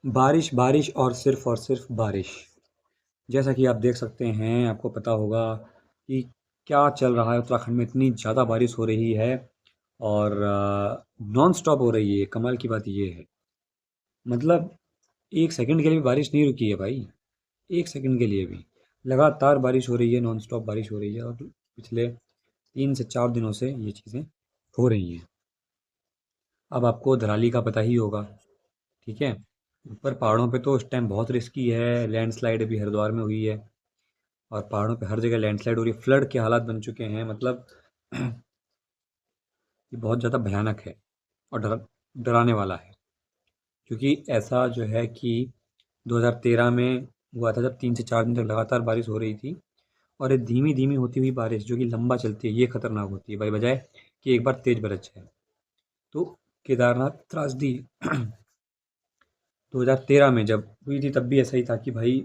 बारिश बारिश और सिर्फ बारिश। जैसा कि आप देख सकते हैं, आपको पता होगा कि क्या चल रहा है उत्तराखंड में, इतनी ज़्यादा बारिश हो रही है और नॉन स्टॉप हो रही है। कमाल की बात ये है, मतलब एक सेकंड के लिए भी बारिश नहीं रुकी है भाई, एक सेकंड के लिए भी। लगातार बारिश हो रही है, नॉन स्टॉप बारिश हो रही है और पिछले 3 से 4 दिनों से ये चीज़ें हो रही हैं। अब आपको धराली का पता ही होगा, ठीक है। ऊपर पहाड़ों पे तो उस टाइम बहुत रिस्की है, लैंडस्लाइड अभी हरिद्वार में हुई है और पहाड़ों पे हर जगह लैंडस्लाइड हो रही है, फ्लड के हालात बन चुके हैं। मतलब ये बहुत ज़्यादा भयानक है और डराने वाला है, क्योंकि ऐसा जो है कि 2013 में हुआ था, जब 3 से 4 दिन तक लगातार बारिश हो रही थी। और ये धीमी धीमी होती हुई बारिश जो कि लंबा चलती है, ये खतरनाक होती है भाई, बजाय कि एक बार तेज बरस जाए। तो केदारनाथ त्रासदी 2013 में जब हुई थी, तब भी ऐसा ही था कि भाई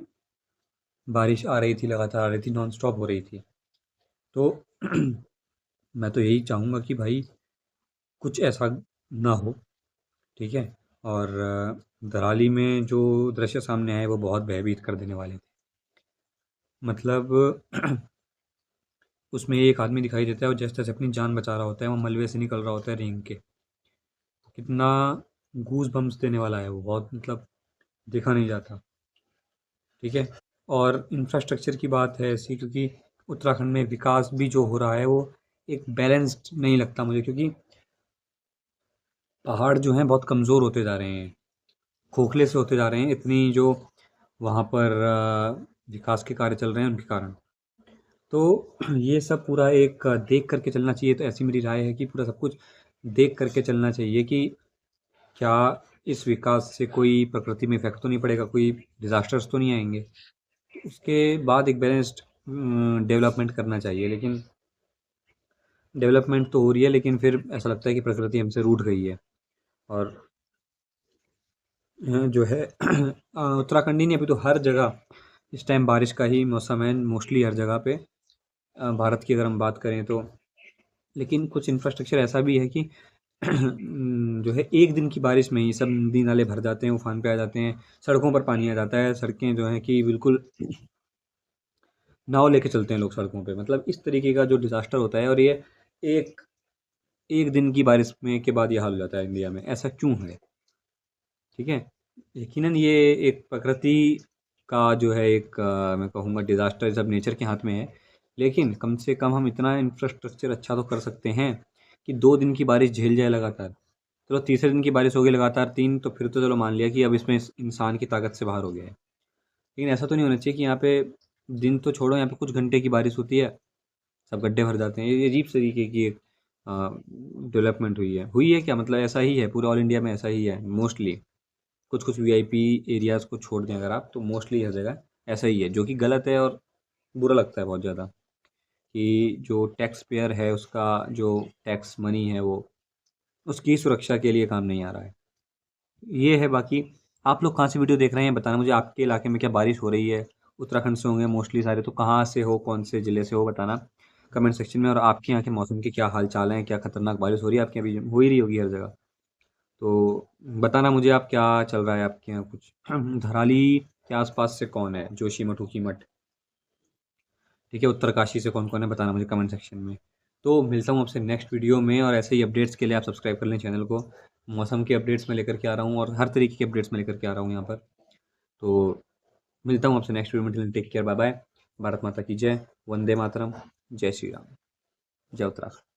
बारिश आ रही थी, लगातार आ रही थी, नॉन स्टॉप हो रही थी। तो मैं तो यही चाहूँगा कि भाई कुछ ऐसा ना हो, ठीक है। और दराली में जो दृश्य सामने आए वो बहुत भयभीत कर देने वाले थे। मतलब उसमें एक आदमी दिखाई देता है और जैसे तैसे अपनी जान बचा रहा होता है, वो मलबे से निकल रहा होता है रेंग के। कितना गूज बम्स देने वाला है वो, बहुत मतलब देखा नहीं जाता, ठीक है। और इंफ्रास्ट्रक्चर की बात है ऐसी, क्योंकि उत्तराखंड में विकास भी जो हो रहा है वो एक बैलेंस्ड नहीं लगता मुझे, क्योंकि पहाड़ जो हैं बहुत कमज़ोर होते जा रहे हैं, खोखले से होते जा रहे हैं, इतनी जो वहाँ पर विकास के कार्य चल रहे हैं उनके कारण। तो ये सब पूरा एक देख करके चलना चाहिए। तो ऐसी मेरी राय है कि पूरा सब कुछ देख करके चलना चाहिए कि क्या इस विकास से कोई प्रकृति में इफेक्ट तो नहीं पड़ेगा, कोई डिजास्टर्स तो नहीं आएंगे। उसके बाद एक बैलेंस्ड डेवलपमेंट करना चाहिए। लेकिन डेवलपमेंट तो हो रही है, लेकिन फिर ऐसा लगता है कि प्रकृति हमसे रूठ गई है। और जो है उत्तराखंड ही नहीं, अभी तो हर जगह इस टाइम बारिश का ही मौसम है, मोस्टली हर जगह पे। भारत की अगर हम बात करें तो, लेकिन कुछ इंफ्रास्ट्रक्चर ऐसा भी है कि जो है एक दिन की बारिश में ही सब नदी नाले भर जाते हैं, उफान पे आ जाते हैं, सड़कों पर पानी आ जाता है, सड़कें जो हैं कि बिल्कुल नाव लेके चलते हैं लोग सड़कों पे। मतलब इस तरीके का जो डिज़ास्टर होता है, और ये एक एक दिन की बारिश में के बाद ये हाल हो जाता है इंडिया में, ऐसा क्यों है, ठीक है। यकीनन ये एक प्रकृति का जो है एक मैं कहूँगा डिज़ास्टर सब नेचर के हाथ में है। लेकिन कम से कम हम इतना इंफ्रास्ट्रक्चर अच्छा तो कर सकते हैं कि 2 दिन की बारिश झेल जाए लगातार। चलो तीसरे दिन की बारिश हो गई लगातार 3, तो फिर तो चलो मान लिया कि अब इसमें इंसान की ताकत से बाहर हो गया है। लेकिन ऐसा तो नहीं होना चाहिए कि यहाँ पे दिन तो छोड़ो, यहाँ पे कुछ घंटे की बारिश होती है, सब गड्ढे भर जाते हैं। ये अजीब तरीके की एक डेवलपमेंट हुई है क्या, मतलब ऐसा ही है पूरे ऑल इंडिया में, ऐसा ही है मोस्टली। कुछ कुछ वीआईपी एरियाज़ को छोड़ दें अगर आप, तो मोस्टली हर जगह ऐसा ही है, जो कि गलत है और बुरा लगता है बहुत ज़्यादा कि जो टैक्स पेयर है उसका जो टैक्स मनी है वो उसकी सुरक्षा के लिए काम नहीं आ रहा है। ये है। बाकी आप लोग कहाँ से वीडियो देख रहे हैं बताना मुझे, आपके इलाके में क्या बारिश हो रही है। उत्तराखंड से होंगे मोस्टली सारे, तो कहाँ से हो, कौन से ज़िले से हो बताना कमेंट सेक्शन में। और आपके यहाँ के मौसम के क्या हाल चाल हैं, क्या खतरनाक बारिश हो रही है आपके यहाँ भी, हो ही रही होगी हर जगह। तो बताना मुझे आप क्या चल रहा है आपके यहाँ कुछ। धराली के आसपास से कौन है, जोशीमठ उखीमठ, ठीक है, उत्तरकाशी से कौन कौन है बताना मुझे कमेंट सेक्शन में। तो मिलता हूँ आपसे नेक्स्ट वीडियो में, और ऐसे ही अपडेट्स के लिए आप सब्सक्राइब कर लें चैनल को। मौसम के अपडेट्स में लेकर के आ रहा हूँ और हर तरीके के अपडेट्स में लेकर के आ रहा हूँ यहाँ पर। तो मिलता हूँ आपसे नेक्स्ट वीडियो में। Take care, bye bye. Bharat माता की जय, वंदे मातरम, जय श्री राम, जय उत्तराखंड।